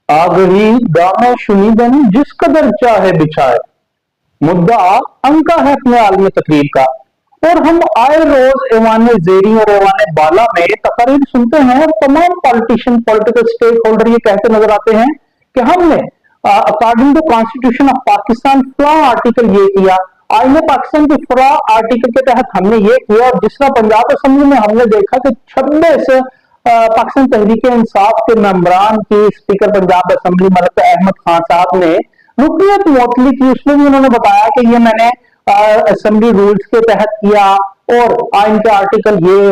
आ गई दामे शुनीदन जिस कदर चाहे बिछाए, मुद्दा अंका है अपने आलम तकरीर का। और हम आए रोज ऐवाने जेरी और ऐवाने बाला में तकरीर सुनते हैं और तमाम पॉलिटिशियन पॉलिटिकल स्टेक होल्डर ये कहते नजर आते हैं कि हमने according to constitution of Pakistan फला आर्टिकल ये किया, आईने पाकिस्तान के फला आर्टिकल के तहत हमने ये किया। और जिस तरह पंजाब असेंबली में हमने देखा कि 26 पाकिस्तान तहरीक इंसाफ के मेंबरान की स्पीकर पंजाब असेंबली मलिक अहमद खान साहब ने रुकनियत मुअत्तली की, उसमें भी उन्होंने बताया कि ये मैंने असेंबली रूल्स के तहत किया और आइन का आर्टिकल ये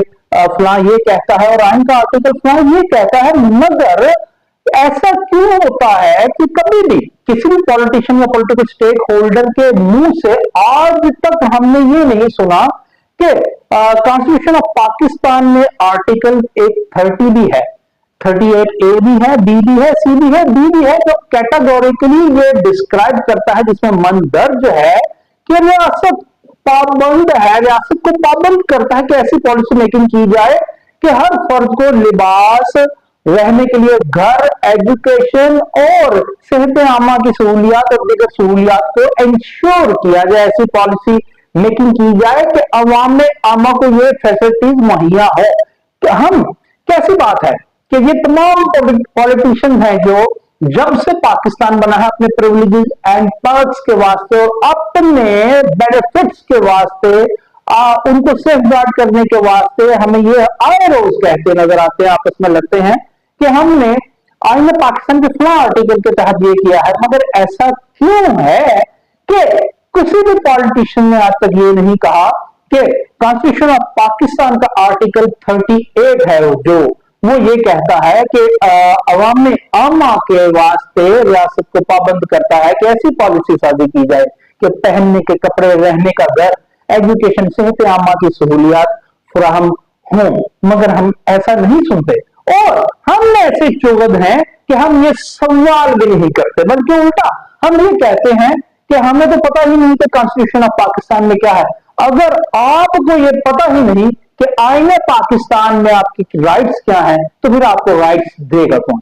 फला ये कहता है और आइन का आर्टिकल फला ये कहता है। मगर ऐसा क्यों होता है कि कभी भी किसी भी पॉलिटिशियन या पॉलिटिकल स्टेक होल्डर के मुंह से आज तक हमने ये नहीं सुना कि कॉन्स्टिट्यूशन ऑफ पाकिस्तान में आर्टिकल एक 30 भी है, 38A भी है, बी भी है, सी भी है, डी भी है, जो कैटेगोरिकली ये डिस्क्राइब करता है, जिसमें मन दर्ज है कि रियासत पाबंद है, रियासत को पाबंद करता है कि ऐसी पॉलिसी मेकिंग की जाए कि हर फर्द को लिबास, रहने के लिए घर, एजुकेशन और सेहत आमा की सहूलियात और दीगर सहूलियात को इंश्योर किया जाए। ऐसी पॉलिसी मेकिंग की जाए कि अवाम आमा को ये फैसिलिटीज मुहैया हो। कि हम कैसी बात है कि ये तमाम पॉलिटिशियन हैं जो जब से पाकिस्तान बना है अपने प्रिविलेजेस एंड पर्क्स के वास्ते और अपने बेनिफिट्स के वास्ते उनको सेफ गार्ड करने के वास्ते हमें ये आए रोज कहते नजर आते हैं, आपस में लगते हैं कि हमने आईन पाकिस्तान के फला आर्टिकल के तहत ये किया है। मगर ऐसा क्यों है कि किसी भी पॉलिटिशियन ने आज तक ये नहीं कहा कि कॉन्स्टिट्यूशन ऑफ पाकिस्तान का आर्टिकल 38 है जो वो ये कहता है कि अवाम आमा के वास्ते रियासत को पाबंद करता है कि ऐसी पॉलिसी शादी की जाए कि पहनने के कपड़े, रहने का घर, एजुकेशन, सेहत आमा की सहूलियात फराहम हों। मगर हम ऐसा नहीं सुनते और हम ऐसे चौगद हैं कि हम ये सवाल भी नहीं करते, बल्कि उल्टा हम ये कहते हैं कि हमें तो पता ही नहीं कि कॉन्स्टिट्यूशन ऑफ पाकिस्तान में क्या है। अगर आपको ये पता ही नहीं कि आईने पाकिस्तान में आपकी राइट्स क्या है तो फिर आपको राइट्स देगा कौन?